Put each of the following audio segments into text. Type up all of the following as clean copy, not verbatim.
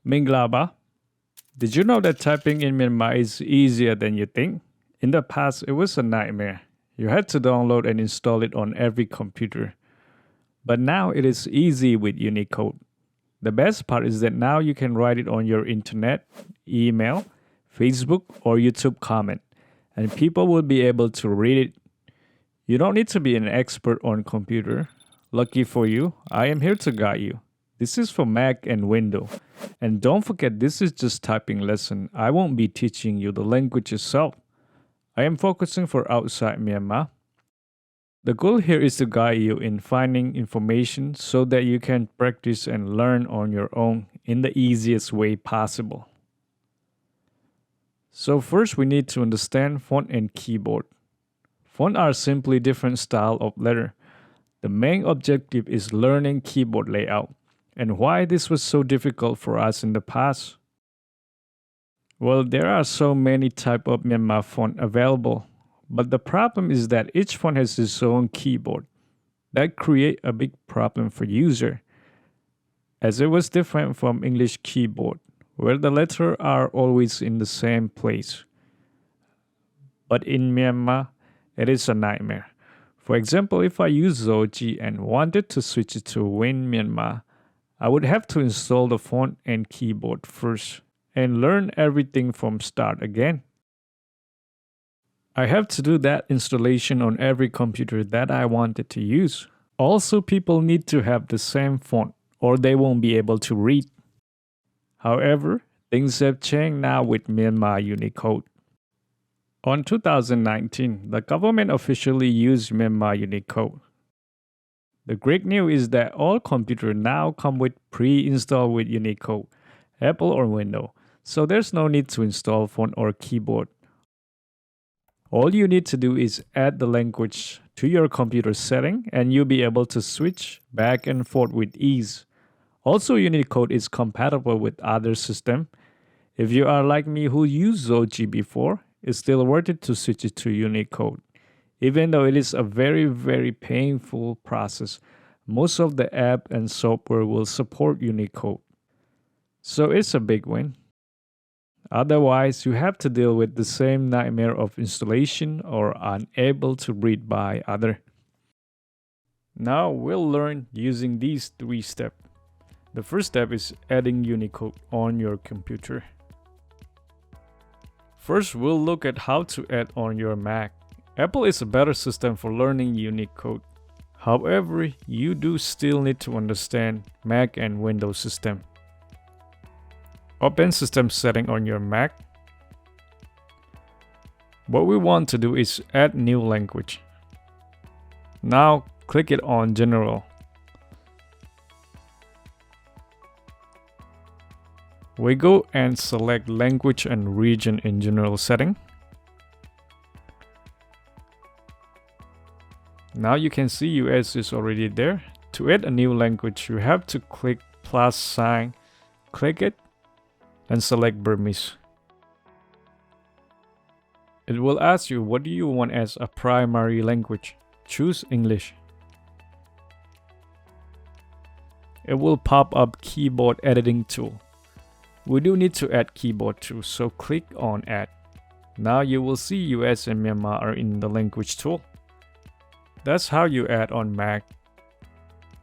Minglaba, did you know that typing in Myanmar is easier than you think? In the past, it was a nightmare. You had to download and install it on every computer. But now it is easy with Unicode. The best part is that now you can write it on your internet, email, Facebook, or YouTube comment, and people will be able to read it. You don't need to be an expert on computer. Lucky for you, I am here to guide you. This is for Mac and Windows. And don't forget, this is just typing lesson. I won't be teaching you the language itself. I am focusing for outside Myanmar. The goal here is to guide you in finding information so that you can practice and learn on your own in the easiest way possible. So first we need to understand font and keyboard. Font are simply different style of letter. The main objective is learning keyboard layout and why this was so difficult for us in the past. Well, there are so many type of Myanmar font available, but the problem is that each font has its own keyboard. That create a big problem for user, as it was different from English keyboard, where the letters are always in the same place. But in Myanmar, it is a nightmare. For example, if I use Zoji and wanted to switch it to Win Myanmar, I would have to install the font and keyboard first and learn everything from start again. I have to do that installation on every computer that I wanted to use. Also, people need to have the same font or they won't be able to read. However, things have changed now with Myanmar Unicode. On 2019, the government officially used Myanmar Unicode. The great news is that all computers now come with pre-installed with Unicode, Apple or Windows, so there's no need to install font or keyboard. All you need to do is add the language to your computer setting and you'll be able to switch back and forth with ease. Also, Unicode is compatible with other systems. If you are like me who used Zoji before, it's still worth it to switch it to Unicode. Even though it is a very painful process, most of the app and software will support Unicode. So it's a big win. Otherwise, you have to deal with the same nightmare of installation or unable to read by other. Now we'll learn using these 3 steps. The first step is adding Unicode on your computer. First, we'll look at how to add on your Mac. Apple is a better system for learning Unicode. However, you do still need to understand Mac and Windows system. Open System Setting on your Mac. What we want to do is add new language. Now click it on General. We go and select Language and Region in General Setting. Now you can see US is already there. To add a new language, you have to click plus sign, click it, and select Burmese. It will ask you what do you want as a primary language. Choose English. It will pop up Keyboard Editing Tool. We do need to add keyboard too, so click on Add. Now you will see US and Myanmar are in the language tool. That's how you add on Mac.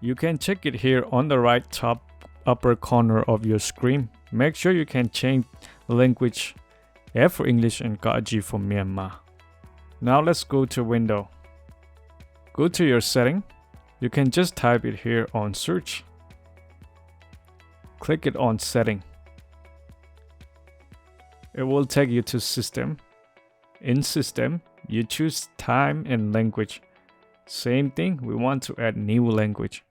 You can check it here on the right top upper corner of your screen. Make sure you can change the language F for English and Kaji for Myanmar. Now let's go to Window. Go to your setting. You can just type it here on Search. Click it on Setting. It will take you to System. In System, you choose Time and Language. Same thing, we want to add new language.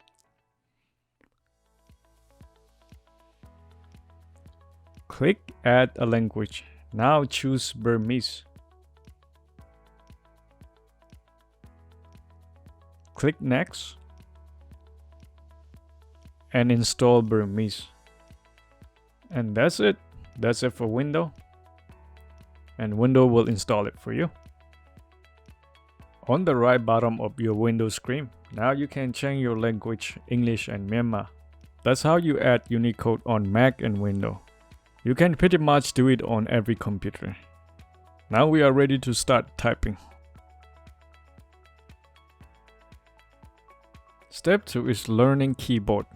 Click Add a language. Now choose Burmese. Click Next and install Burmese. And that's it. That's it for Windows. And Windows will install it for you. On the right bottom of your Windows screen, now you can change your language English and Myanmar. That's how you add Unicode on Mac and Windows. You can pretty much do it on every computer. Now we are ready to start typing. Step 2 is learning keyboard.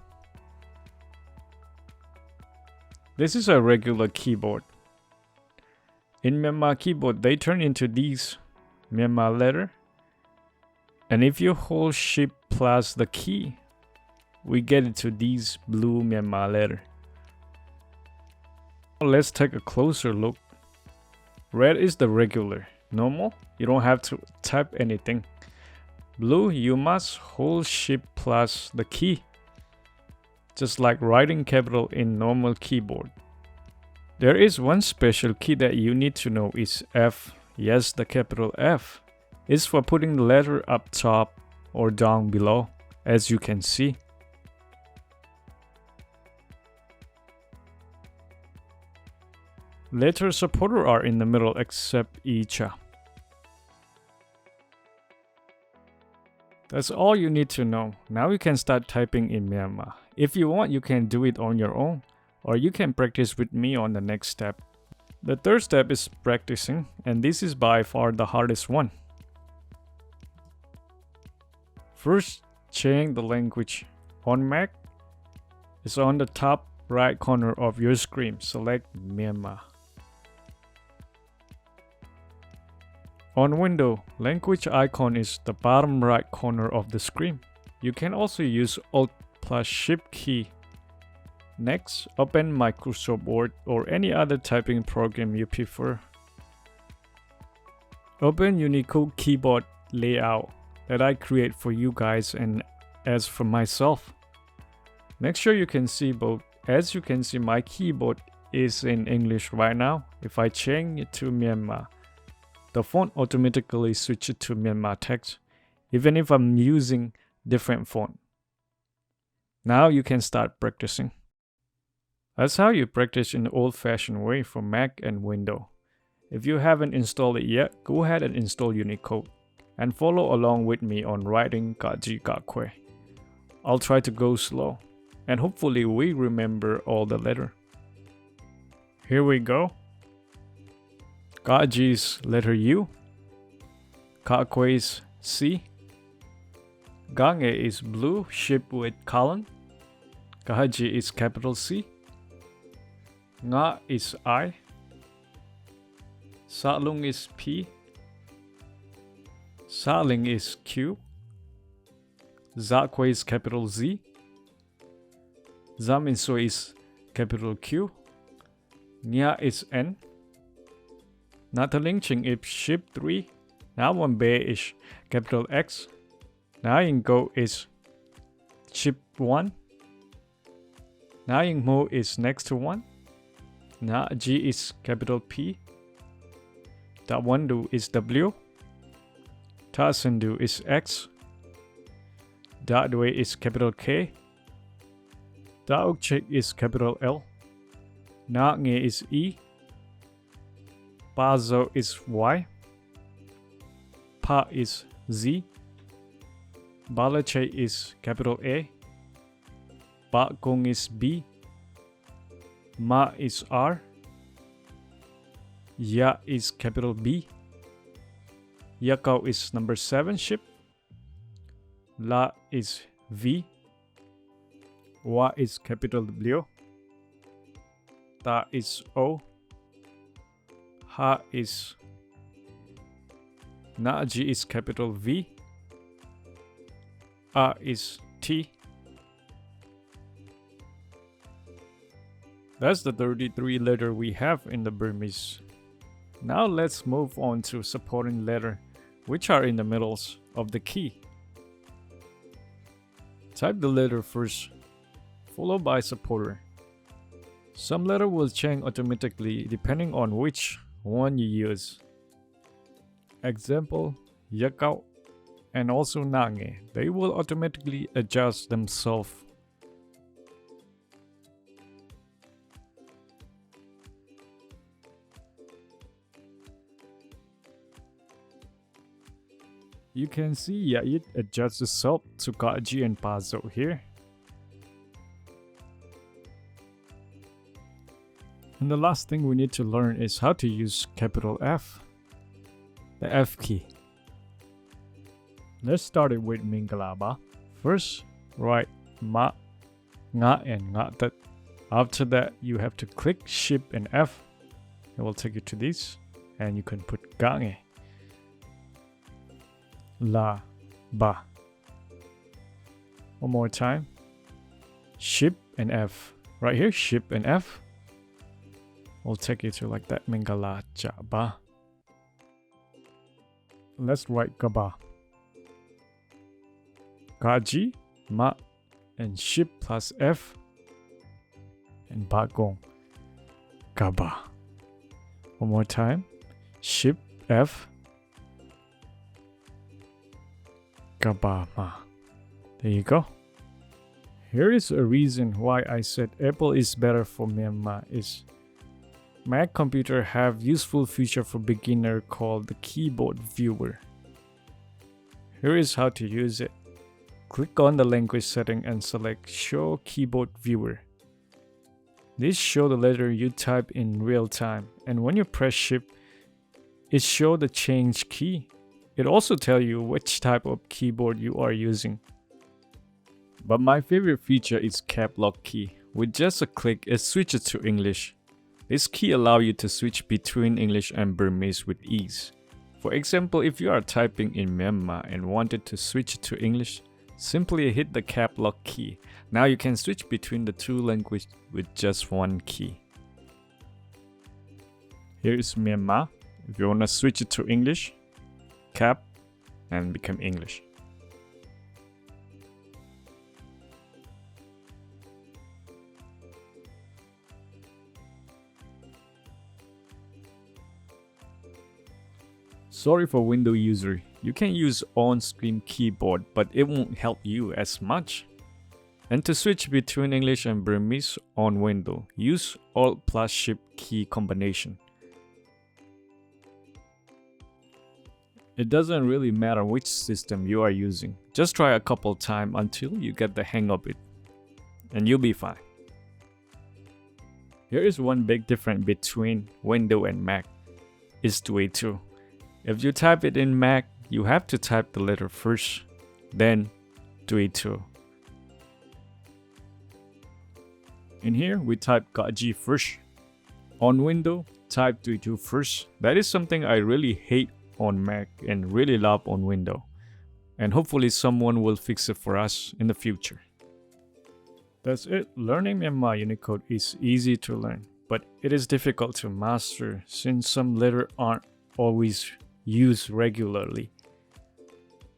This is a regular keyboard. In Myanmar keyboard, they turn into these Myanmar letter. And if you hold Shift plus the key, we get into these blue Myanmar letter. Let's take a closer look. Red is the regular. Normal, you don't have to type anything. Blue, you must hold Shift plus the key. Just like writing capital in normal keyboard. There is one special key that you need to know is F. Yes, the capital F is for putting the letter up top or down below, as you can see. Letter supporters are in the middle except Icha. That's all you need to know. Now you can start typing in Myanmar. If you want, you can do it on your own, or you can practice with me on the next step. The third step is practicing, and this is by far the hardest one. First, change the language. On Mac, it's on the top right corner of your screen. Select Myanmar. On Windows, language icon is the bottom right corner of the screen. You can also use Alt plus Shift key. Next, open Microsoft Word or any other typing program you prefer. Open Unicode keyboard layout that I create for you guys and as for myself. Make sure you can see both. As you can see, my keyboard is in English right now. If I change it to Myanmar, the font automatically switches to Myanmar text, even if I'm using different font. Now you can start practicing. That's how you practice in the old-fashioned way for Mac and Windows. If you haven't installed it yet, go ahead and install Unicode and follow along with me on writing Kaji Kakwe. I'll try to go slow, and hopefully we remember all the letters. Here we go. Kaji's letter U. Kakwe's C. Gange is blue, ship with column. Kaji is capital C. Nga is I. Salung is P. Saling is Q. Zakwe is capital Z. Zaminso is capital Q. Nya is N. Natalingching is Shift 3. Nawambe is capital X. Nayingo is Shift 1. Nayingmo is next to 1. Na G is capital P. Tawandu is W. Tasendu is X. Dadwe is capital K. Daukchik is capital L. Nange is E. Pazo is Y. Pa is Z. Balache is capital A. Bakong is B. Ma is R. Ya is capital B. Yakao is number 7 ship. La is V. Wa is capital W. Ta is O. Ha is Naji is capital V. A is T. That's the 33 letter we have in the Burmese. Now let's move on to supporting letter, which are in the middles of the key. Type the letter first, followed by supporter. Some letter will change automatically depending on which one you use. Example, Yakao and also Nange. They will automatically adjust themselves. You can see it adjusts itself to Kaji and Pazo here. And the last thing we need to learn is how to use capital F, the F key. Let's start it with Mingalaba. First, write Ma, Nga, and Nga Tat. After that, you have to click Shift and F. It will take you to this, and you can put Gange, La, Ba. One more time. Shift and F. Right here, Shift and F. Will take you to like that. Mingala, Ja, Ba. Let's write Gaba. Gaji, Ma, and Shift plus F, and Bagong, Gaba. One more time. Shift F, Gaba Ma. There you go. Here is a reason why I said Apple is better for Myanmar is Mac computer have useful feature for beginner called the keyboard viewer. Here is how to use it. Click on the language setting and select Show Keyboard Viewer. This shows the letter you type in real time, and when you press Shift, it shows the change key. It also tells you which type of keyboard you are using. But my favorite feature is Cap Lock key. With just a click, it switches to English. This key allows you to switch between English and Burmese with ease. For example, if you are typing in Myanmar and wanted to switch to English, simply hit the Cap Lock key. Now you can switch between the two languages with just one key. Here is Myanmar. If you want to switch it to English, Cap, and become English. Sorry for Windows user, you can use on-screen keyboard, but it won't help you as much. And to switch between English and Burmese on Windows, use Alt plus Shift key combination. It doesn't really matter which system you are using. Just try a couple times until you get the hang of it, and you'll be fine. Here is one big difference between Windows and Mac. It's 282. If you type it in Mac, you have to type the letter first, then 282. In here, we type Gaji first. On Windows, type 282 first. That is something I really hate on Mac and really love on Windows. And hopefully someone will fix it for us in the future. That's it. Learning Myanmar Unicode is easy to learn, but it is difficult to master since some letters aren't always used regularly.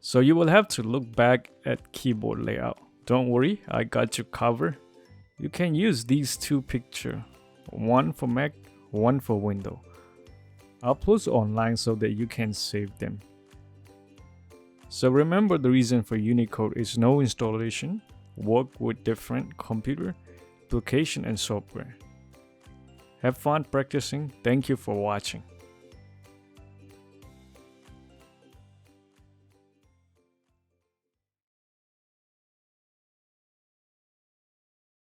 So you will have to look back at keyboard layout. Don't worry, I got you covered. You can use these two pictures, one for Mac, one for Windows. I'll post online so that you can save them. So remember, the reason for Unicode is no installation, work with different computer, application and software. Have fun practicing. Thank you for watching.